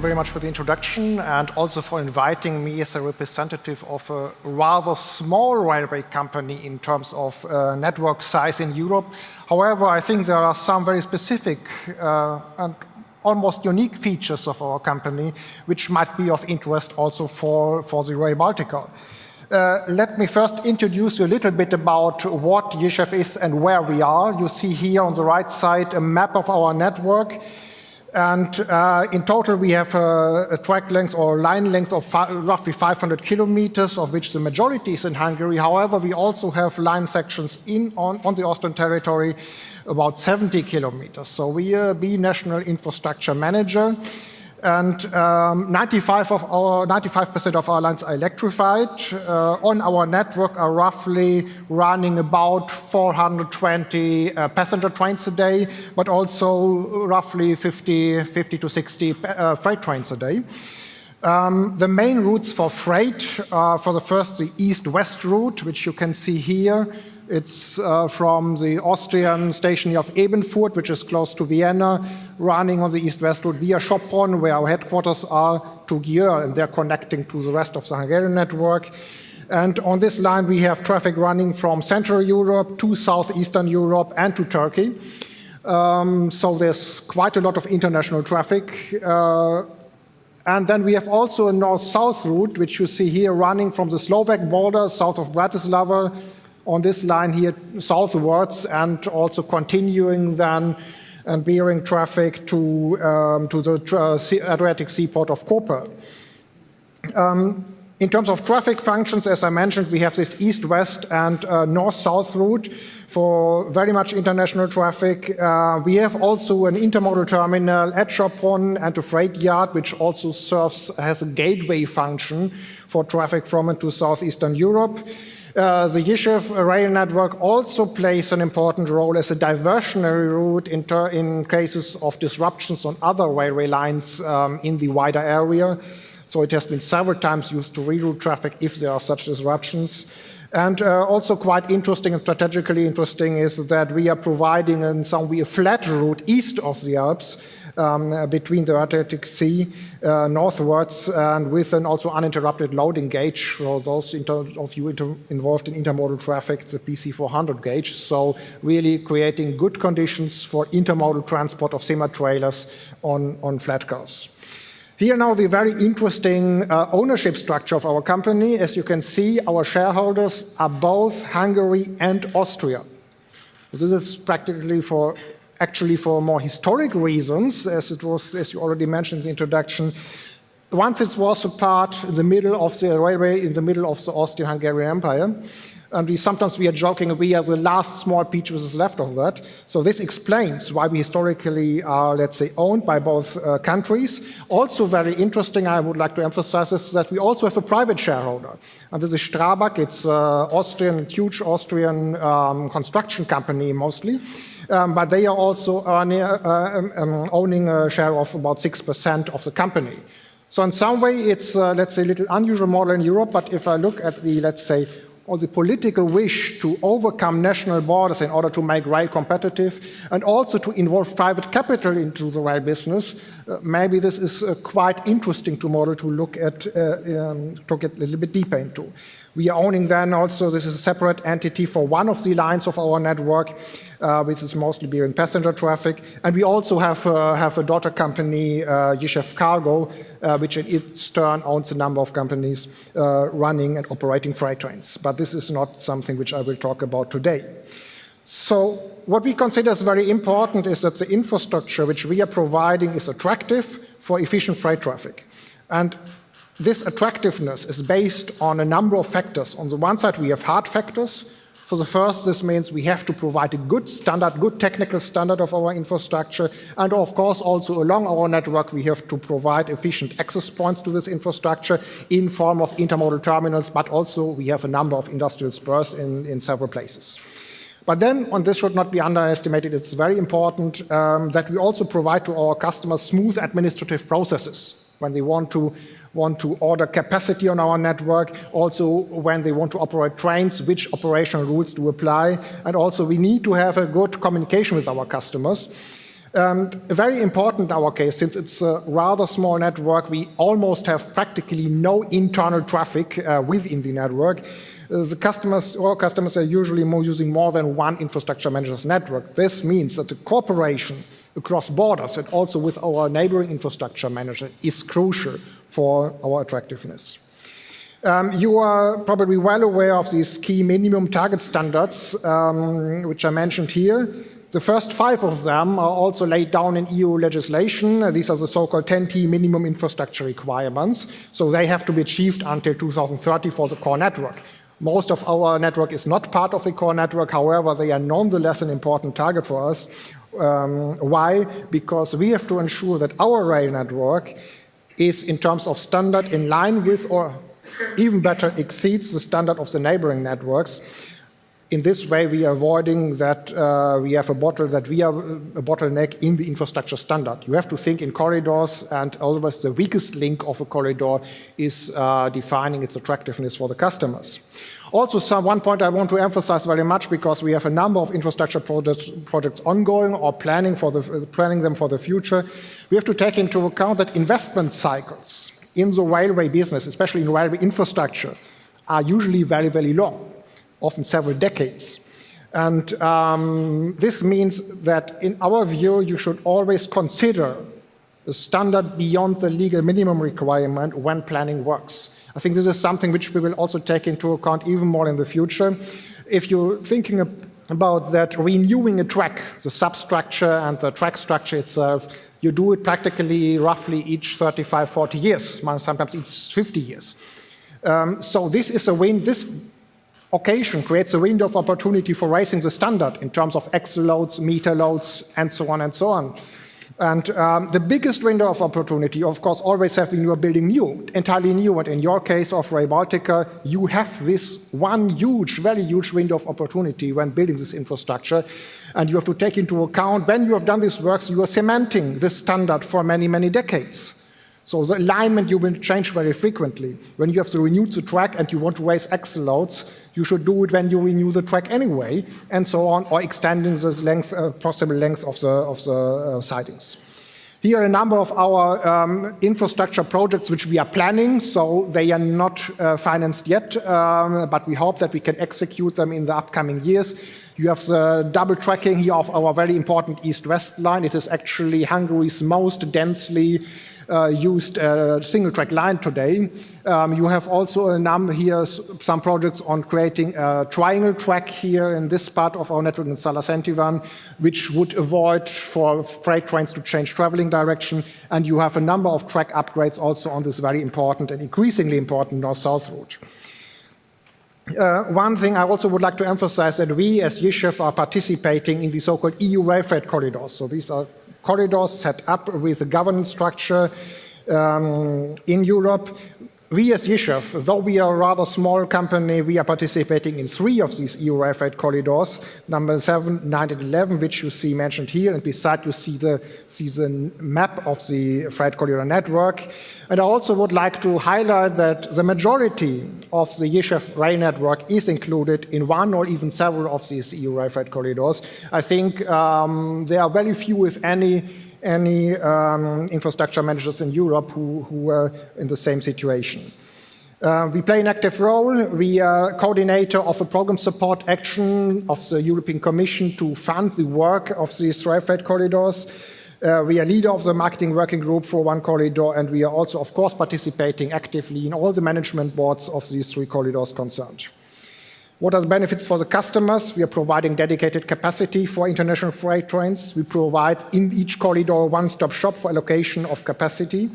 very much for the introduction and also for inviting me as a representative of a rather small railway company in terms of network size in Europe. However, I think there are some very specific and almost unique features of our company which might be of interest also for the Rail Baltica. Let me first introduce you a little bit about what GYSEV is and where we are. You see here on the right side a map of our network. And in total, we have a track length or line length of roughly 500 kilometers, of which the majority is in Hungary. However, we also have line sections on the Austrian territory, about 70 kilometers. So we are the national infrastructure manager. And 95% of our lines are electrified. On our network are roughly running about 420 passenger trains a day, but also roughly 50 to 60 freight trains a day. The main routes for freight are for the first the east-west route, which you can see here. It's from the Austrian station of Ebenfurt, which is close to Vienna, running on the east-west route via Sopron, where our headquarters are, to Győr, and they're connecting to the rest of the Hungarian network. And on this line, we have traffic running from Central Europe to Southeastern Europe and to Turkey. So there's quite a lot of international traffic. And then we have also a north-south route, which you see here running from the Slovak border, south of Bratislava, on this line here southwards, and also continuing then and bearing traffic to the Adriatic seaport of Koper. In terms of traffic functions, as I mentioned, we have this east-west and north-south route for very much international traffic. We have also an intermodal terminal at Sopron and a freight yard, which also serves as a gateway function for traffic from and to southeastern Europe. The GYSEV rail network also plays an important role as a diversionary route in cases of disruptions on other railway lines in the wider area. So it has been several times used to reroute traffic if there are such disruptions. And also quite interesting and strategically interesting is that we are providing in some way a flat route east of the Alps between the Adriatic Sea northwards, and with an also uninterrupted loading gauge for those of you involved in intermodal traffic, the PC400 gauge. So really creating good conditions for intermodal transport of semi-trailers on flat cars. Here now the very interesting ownership structure of our company. As you can see, our shareholders are both Hungary and Austria. This is practically for more historic reasons, as you already mentioned in the introduction. Once it was a part in the middle of the railway, in the middle of the Austrian-Hungarian Empire, and sometimes we are joking, we are the last small piece which is left of that. So this explains why we historically are, let's say, owned by both countries. Also very interesting, I would like to emphasize, is that we also have a private shareholder. And this is Strabag. It's a huge Austrian construction company mostly. But they are also owning a share of about 6% of the company. So in some way, it's, let's say, a little unusual model in Europe. But if I look at the, let's say, or the political wish to overcome national borders in order to make rail competitive and also to involve private capital into the rail business, maybe this is quite interesting to model to look at, to get a little bit deeper into. We are owning then also, this is a separate entity for one of the lines of our network, which is mostly bearing passenger traffic. And we also have a daughter company, GYSEV Cargo, which in its turn owns a number of companies running and operating freight trains. But this is not something which I will talk about today. So what we consider as very important is that the infrastructure which we are providing is attractive for efficient freight traffic. And this attractiveness is based on a number of factors. On the one side, we have hard factors. For the first, this means we have to provide a good standard, good technical standard of our infrastructure. And of course, also along our network, we have to provide efficient access points to this infrastructure in form of intermodal terminals, but also we have a number of industrial spurs in several places. But then, and this should not be underestimated, it's very important that we also provide to our customers smooth administrative processes when they want to order capacity on our network, also when they want to operate trains, which operational rules do apply, and also we need to have a good communication with our customers. And very important in our case, since it's a rather small network, we almost have practically no internal traffic within the network. Our customers are usually using more than one infrastructure manager's network. This means that the cooperation across borders and also with our neighboring infrastructure manager is crucial for our attractiveness. You are probably well aware of these key minimum target standards, which I mentioned here. The first 5 of them are also laid down in EU legislation. These are the so-called 10T minimum infrastructure requirements. So they have to be achieved until 2030 for the core network. Most of our network is not part of the core network. However, they are nonetheless an important target for us. Why? Because we have to ensure that our rail network is, in terms of standard, in line with or even better exceeds the standard of the neighboring networks. In this way, we are avoiding that we have a bottleneck in the infrastructure standard. You have to think in corridors, and always the weakest link of a corridor is defining its attractiveness for the customers. Also, one point I want to emphasize very much, because we have a number of infrastructure projects ongoing or planning them for the future. We have to take into account that investment cycles in the railway business, especially in railway infrastructure, are usually very, very long, often several decades. And this means that, in our view, you should always consider the standard beyond the legal minimum requirement when planning works. I think this is something which we will also take into account even more in the future. If you're thinking about that, renewing a track, the substructure and the track structure itself, you do it practically roughly each 35, 40 years, sometimes each 50 years. So this is this occasion creates a window of opportunity for raising the standard in terms of axle loads, meter loads, and so on and so on. And the biggest window of opportunity, of course, always have when you are building new, entirely new. And in your case of Rail Baltica, you have this one huge, very huge window of opportunity when building this infrastructure. And you have to take into account, when you have done these works, you are cementing this standard for many, many decades. So the alignment you will change very frequently. When you have to renew the track and you want to raise axle loads, you should do it when you renew the track anyway, and so on, or extending the length, possible length of the sidings. Here are a number of our infrastructure projects which we are planning, so they are not financed yet, but we hope that we can execute them in the upcoming years. You have the double tracking here of our very important east-west line. It is actually Hungary's most densely used single-track line today. You have also a number here, some projects on creating a triangle track here in this part of our network in Szalasientyvan, which would avoid for freight trains to change traveling direction. And you have a number of track upgrades also on this very important and increasingly important north-south route. One thing I also would like to emphasize, that we as GYSEV are participating in the so-called EU rail freight corridors. So these are corridors set up with a governance structure in Europe. We as GYSEV, though we are a rather small company, we are participating in 3 of these EU rail freight corridors, number 7, 9, and 11, which you see mentioned here, and beside you see the map of the freight corridor network. And I also would like to highlight that the majority of the GYSEV rail network is included in one or even several of these EU rail freight corridors. I think there are very few, if any infrastructure managers in Europe who are in the same situation. We play an active role. We are coordinator of a program support action of the European Commission to fund the work of these rail freight corridors. We are leader of the marketing working group for one corridor, and we are also, of course, participating actively in all the management boards of these 3 corridors concerned. What are the benefits for the customers? We are providing dedicated capacity for international freight trains. We provide in each corridor a one-stop shop for allocation of capacity.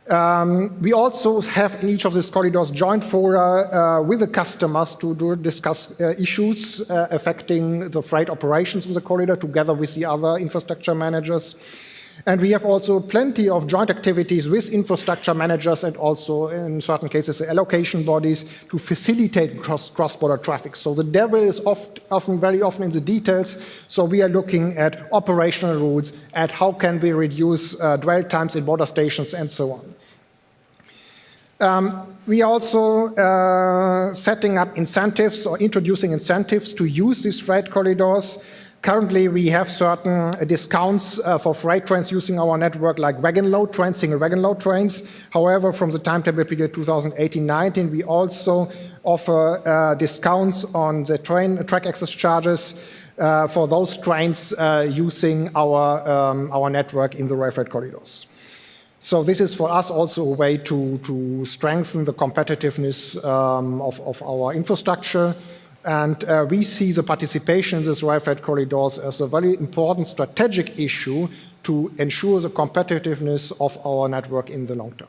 We also have in each of these corridors joint fora with the customers to discuss issues affecting the freight operations in the corridor together with the other infrastructure managers. And we have also plenty of joint activities with infrastructure managers and also, in certain cases, the allocation bodies to facilitate cross-border traffic. So the devil is very often in the details. So we are looking at operational routes, at how can we reduce dwell times in border stations and so on. We are also setting up incentives or introducing incentives to use these freight corridors. Currently, we have certain discounts for freight trains using our network, like wagon load trains, single wagon load trains. However, from the timetable period 2018-19, we also offer discounts on the track access charges for those trains using our network in the rail freight corridors. So this is for us also a way to strengthen the competitiveness of our infrastructure. And we see the participation in these rail freight corridors as a very important strategic issue to ensure the competitiveness of our network in the long term.